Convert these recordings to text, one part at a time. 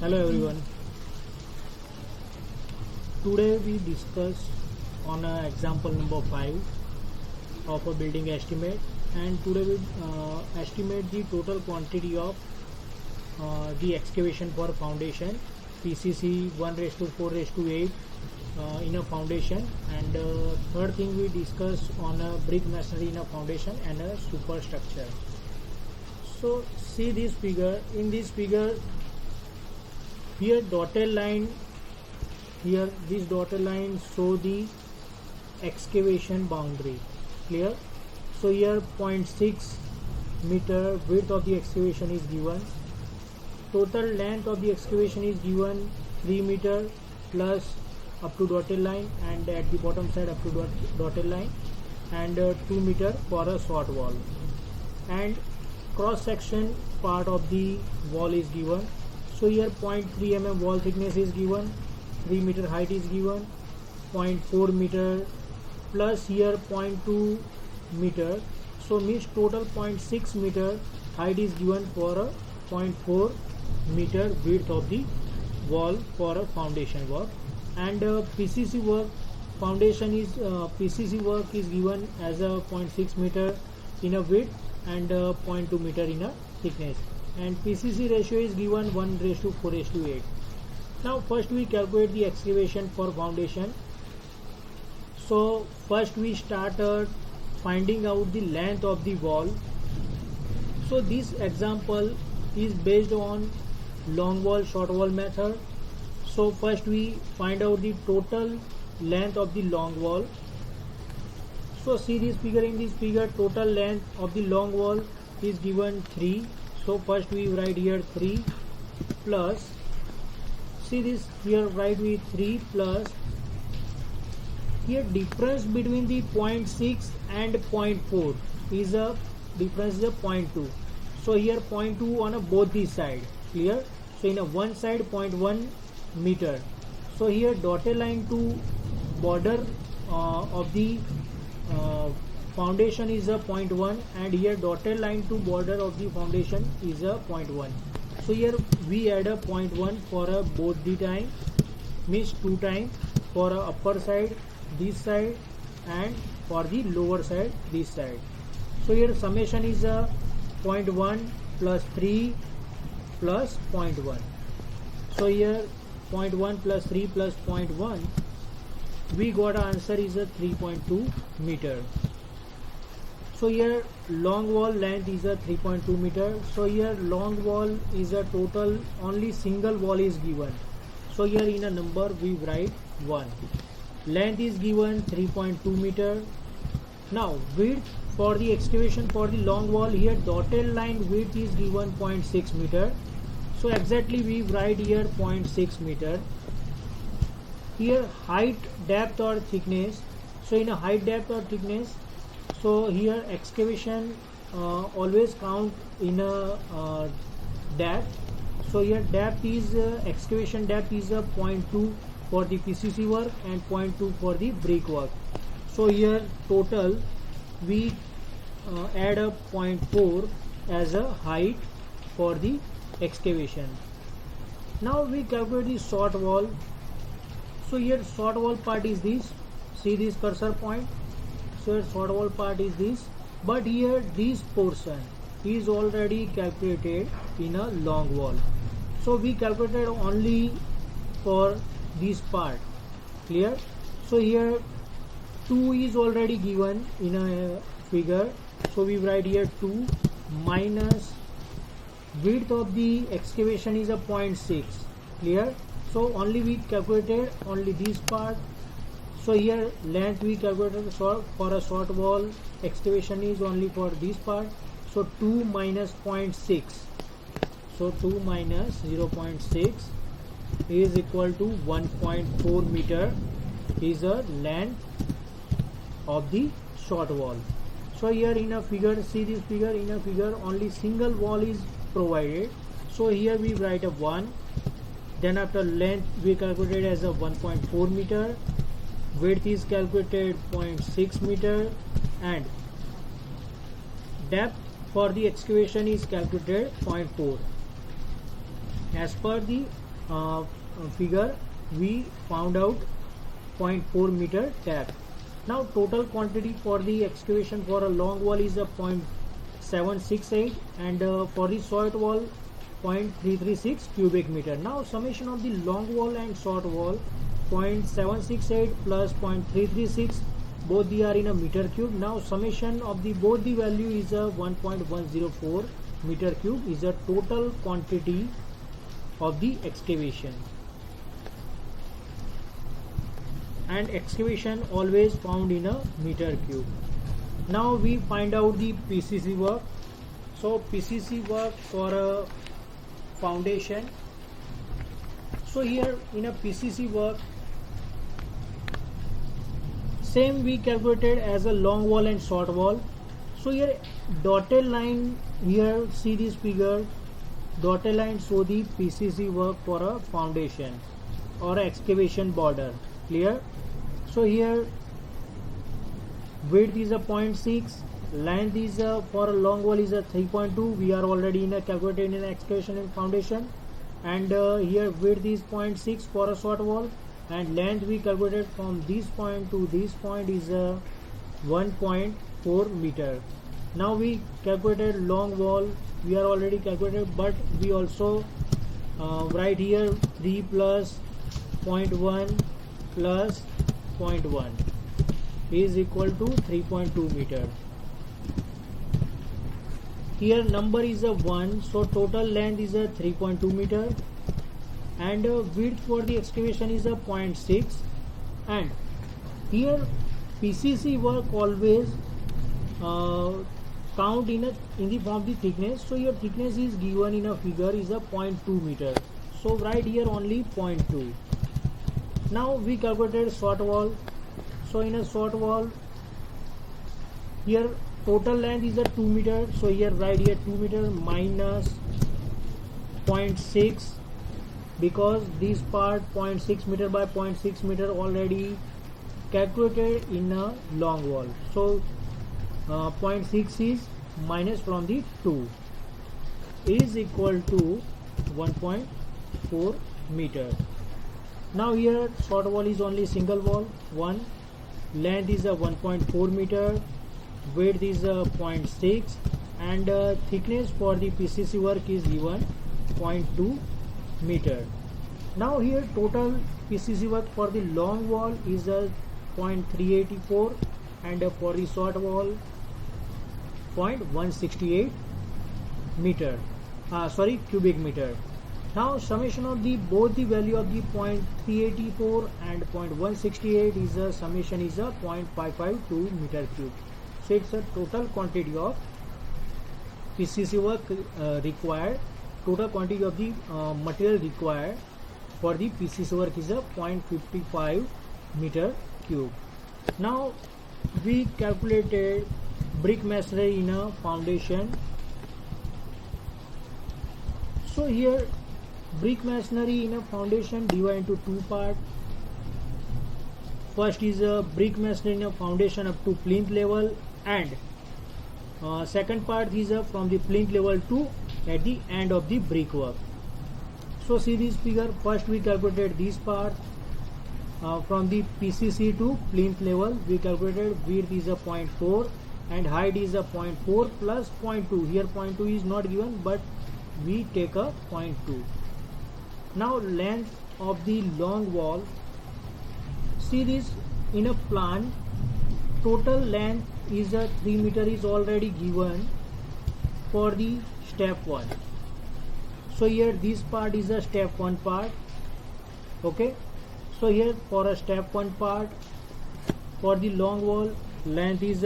Hello everyone. Today we discuss on example number 5 of a building estimate, and today we estimate the total quantity of the excavation for foundation PCC 1:4:8 in a foundation, and third thing we discuss on a brick masonry in a foundation and a superstructure. So see this figure. In this figure, here dotted line, here this dotted line show the excavation boundary. Clear? So here 0.6 meter width of the excavation is given. Total length of the excavation is given 3 meter plus up to dotted line, and at the bottom side up to dotted line, and 2 meter for a short wall, and cross section part of the wall is given. So here 0.3 mm wall thickness is given, 3 meter height is given, 0.4 meter plus here 0.2 meter, so means total 0.6 meter height is given for a 0.4 meter width of the wall for a foundation work. And PCC work, foundation is PCC work is given as a 0.6 meter in a width and 0.2 meter in a thickness, and PCC ratio is given 1:4:8. Now first we calculate the excavation for foundation. So first we started finding out the length of the wall. So this example is based on long wall short wall method. So first we find out the total length of the long wall. So see this figure. In this figure, total length of the long wall is given 3. So first we write here 3 plus, see this here, write with 3 plus, here difference between the 0.6 and 0.4 is a difference is a 0.2. So here 0.2 on a both the side. Clear? So in a one side 0.1 meter. So here dotted line to border of the foundation is a 0.1, and here dotted line to border of the foundation is a 0.1. So here we add a 0.1 for a both the time, means 2 times for a upper side this side and for the lower side this side. So here summation is a 0.1 plus 3 plus 0.1. So here 0.1 plus 3 plus 0.1, we got answer is a 3.2 meter. So here long wall length is a 3.2 meter. So here long wall is a total, only single wall is given. So here in a number we write 1. Length is given 3.2 meter. Now width for the excavation for the long wall, here dotted line width is given 0.6 meter. So exactly we write here 0.6 meter. Here height, depth or thickness. So in a height, depth or thickness, so here excavation always count in a depth. So here depth is excavation depth is a 0.2 for the PCC work and 0.2 for the brick work. So here total we add up 0.4 as a height for the excavation. Now we calculate the short wall. So here short wall part is this. See this cursor point. So here short wall part is this, but here this portion is already calculated in a long wall. So we calculated only for this part. Clear? So here 2 is already given in a figure. So we write here 2 minus width of the excavation is a 0.6. Clear? So only we calculated only this part. So here length we calculated for a short wall excavation is only for this part. So 2 minus 0.6. So 2 minus 0.6 is equal to 1.4 meter is a length of the short wall. So here in a figure, see this figure, in a figure only single wall is provided. So here we write a 1. Then after length we calculated as a 1.4 meter. Width is calculated 0.6 meter, and depth for the excavation is calculated 0.4. As per the figure we found out 0.4 meter tap. Now total quantity for the excavation for a long wall is a 0.768 and for the short wall 0.336 cubic meter. Now summation of the long wall and short wall 0.768 plus 0.336, both they are in a meter cube. Now summation of the both the value is a 1.104 meter cube is a total quantity of the excavation. And excavation always found in a meter cube. Now we find out the PCC work. So PCC work for a foundation. So here in a PCC work, same we calculated as a long wall and short wall. So here dotted line, here see this figure, dotted line show the PCC work for a foundation or a excavation border. Clear? So here width is a 0.6, length is for a long wall is a 3.2. We are already in a calculated in excavation and foundation. And here width is 0.6 for a short wall, and length we calculated from this point to this point is 1.4 meter. Now we calculated long wall, we are already calculated, but we also write here 3 plus 0.1 plus 0.1 is equal to 3.2 meter. Here number is a 1, so total length is a 3.2 meter, and width for the excavation is a 0.6. And here PCC work always count in the form of the thickness. So your thickness is given in a figure is a 0.2 meter. So write here only 0.2. Now we calculated short wall. So in a short wall, here total length is a 2 meter. So here write here 2 meter minus 0.6, because this part 0.6 meter by 0.6 meter already calculated in a long wall. So 0.6 is minus from the 2 is equal to 1.4 meter. Now here short wall is only single wall 1, length is a 1.4 meter, width is a 0.6, and thickness for the PCC work is given 0.2 meter. Now here total PCC work for the long wall is a 0.384 and for the short wall 0.168 meter, cubic meter. Now summation of the both the value of the 0.384 and 0.168 is a summation is a 0.552 meter cube. So it's a total quantity of PCC work required. Total quantity of the material required for the PCC work is a 0.55 meter cube. Now we calculated brick masonry in a foundation. So here brick masonry in a foundation divided into two parts. First is a brick masonry in a foundation up to plinth level, and second part is from the plinth level to at the end of the brickwork. So see this figure. First we calculated this part from the PCC to plinth level. We calculated width is a 0.4 and height is a 0.4 plus 0.2. Here 0.2 is not given, but we take a 0.2. Now length of the long wall. See this in a plan. Total length is a 3 meter is already given for the step 1. So here this part is a step 1 part. Okay. So here for a step 1 part for the long wall, length is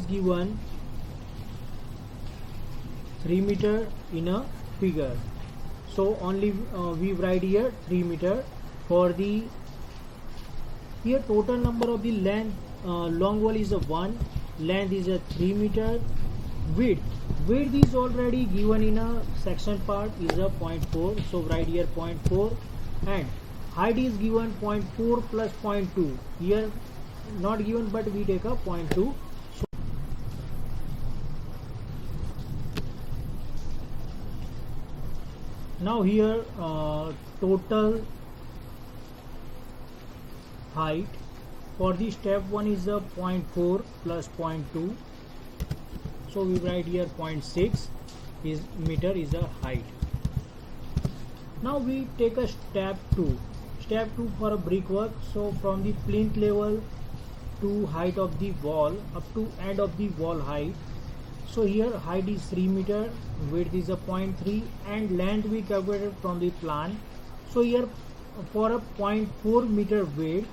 given 3 meter in a figure. So only we write here 3 meter for the here total number of the length long wall is a 1, length is a 3 meter, width is already given in a section part is a 0.4, so write here 0.4, and height is given 0.4 plus 0.2. Here not given, but we take a 0.2. Now here total height for the step 1 is a 0.4 plus 0.2, so we write here 0.6 is meter is a height. Now we take a step 2 for a brickwork. So from the plinth level to height of the wall up to end of the wall height. So here height is 3 meter, width is a 0.3 and length we calculated from the plan. So here for a 0.4 meter width,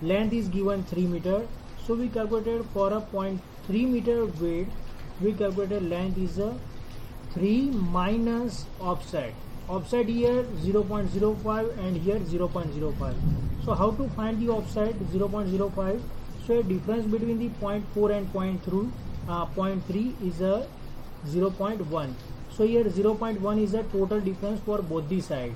length is given 3 meter. So we calculated for a 0.3 meter width, we calculated length is a 3 minus offset. Offset here 0.05 and here 0.05. So how to find the offset 0.05? So a difference between the 0.4 and 0.3 is a 0.1. So here 0.1 is a total difference for both the side.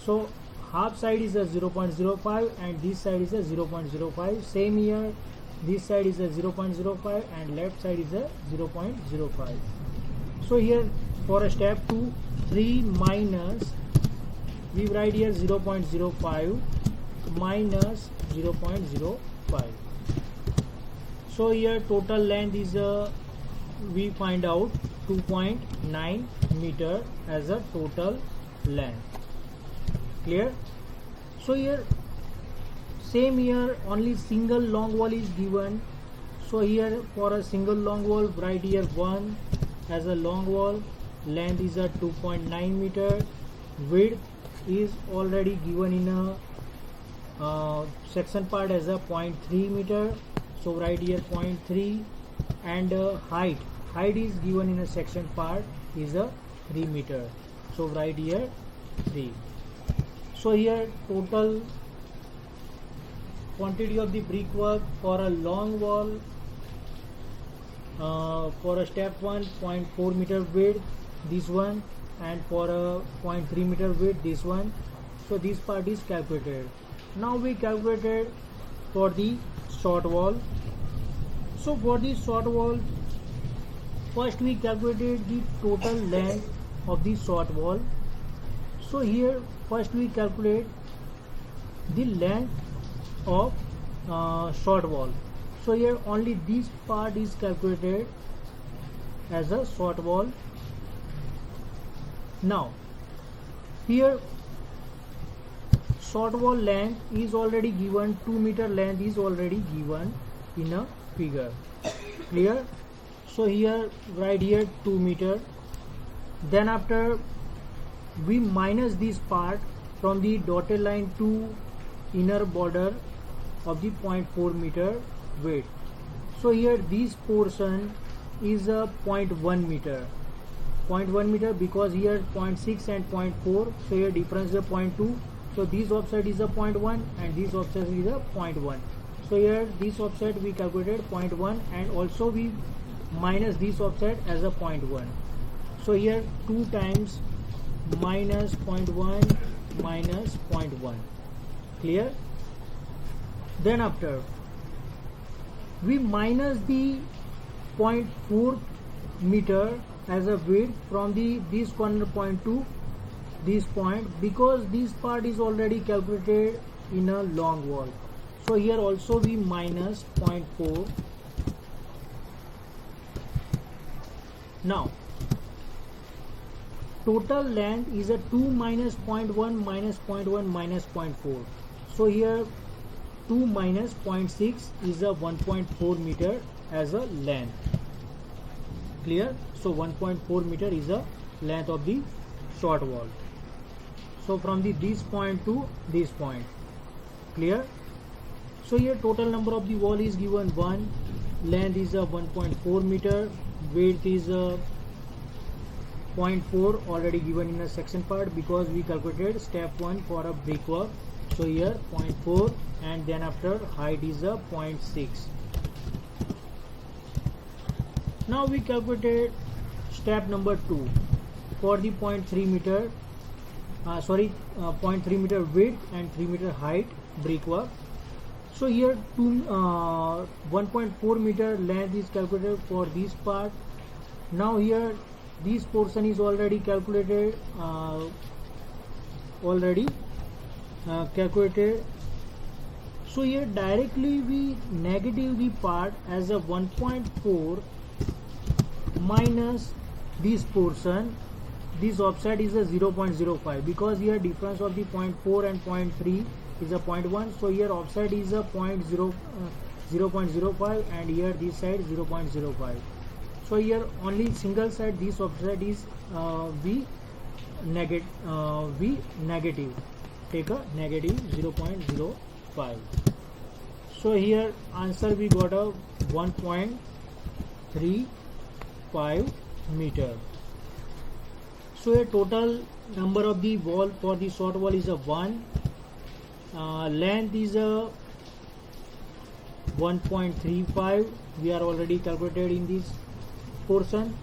So half side is a 0.05 and this side is a 0.05. Same here, this side is a 0.05 and left side is a 0.05. So here for a step 2, 3 minus, we write here 0.05 minus 0.05. So here total length is we find out 2.9 meter as a total length. Clear? So here same here only single long wall is given. So here for a single long wall write here 1 as a long wall, length is a 2.9 meter, width is already given in a section part as a 0.3 meter. So write here 0.3 and height is given in a section part is a 3 meter. So write here 3. So here total quantity of the brickwork for a long wall for a step 1 0.4 meter width this one, and for a 0.3 meter width this one. So this part is calculated. Now we calculated for the short wall. So for the short wall, first we calculated the total length of the short wall. So here first we calculate the length of short wall. So here only this part is calculated as a short wall. Now here short wall length is already given, 2 meter length is already given in a figure. Clear? So here write here 2 meter. Then after we minus this part from the dotted line to inner border of the 0.4 meter width. So here this portion is a 0.1 meter. 0.1 meter because here 0.6 and 0.4. So here difference is a 0.2. So this offset is a 0.1 and this offset is a 0.1. So here this offset we calculated 0.1 and also we minus this offset as a 0.1. So here 2 times minus 0.1 minus 0.1. Clear? Then after we minus the 0.4 meter as a width from this corner point to this point, because this part is already calculated in a long wall. So here also we minus 0.4. Now total length is a 2 minus 0.1 minus 0.1 minus 0.4. So here 2 minus 0.6 is a 1.4 meter as a length. Clear? So 1.4 meter is a length of the short wall. So from this point to this point. Clear? So here total number of the wall is given 1, length is a 1.4 meter, width is a 0.4 already given in a section part because we calculated step 1 for a brickwork. So here 0.4 and then after height is a 0.6. Now we calculated step number 2 for the 0.3 meter 0.3 meter width and 3 meter height brickwork. So here 1.4 meter length is calculated for this part. Now here this portion is already calculated, calculated. So here directly we negative the part as a 1.4 minus this portion. This offset is a 0.05 because here difference of the 0.4 and 0.3 is a 0.1. So here offset is a 0.05 and here this side 0.05. So here only single side this offset is V negative. Take a negative 0.05. So here answer we got a 1.35 meter. So a total number of the wall for the short wall is a 1. Length is a 1.35. We are already calculated in this portion.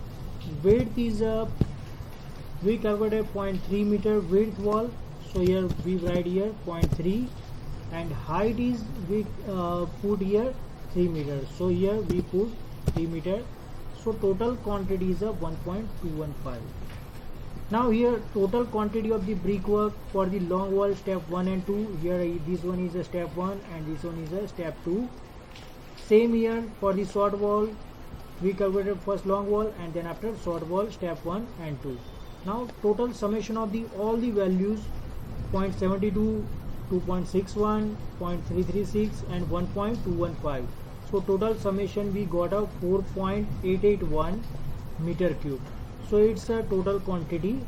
Width is a, we calculated 0.3 meter width wall. So here we write here 0.3, and height is we put here 3 meters. So here we put 3 meter. So total quantity is a 1.215. Now here total quantity of the brickwork for the long wall step 1 and 2. Here this one is a step 1 and this one is a step 2. Same here for the short wall, we calculated first long wall and then after short wall step 1 and 2. Now total summation of the all the values 0.72, 2.61, 0.336 and 1.215. So total summation we got a 4.881 meter cube. So it's a total quantity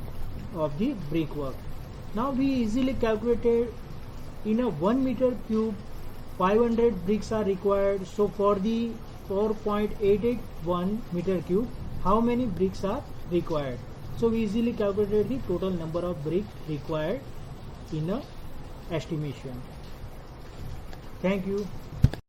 of the brickwork. Now we easily calculated in a 1 meter cube 500 bricks are required. So for the 4.881 meter cube, how many bricks are required? So we easily calculated the total number of bricks required in a estimation. Thank you.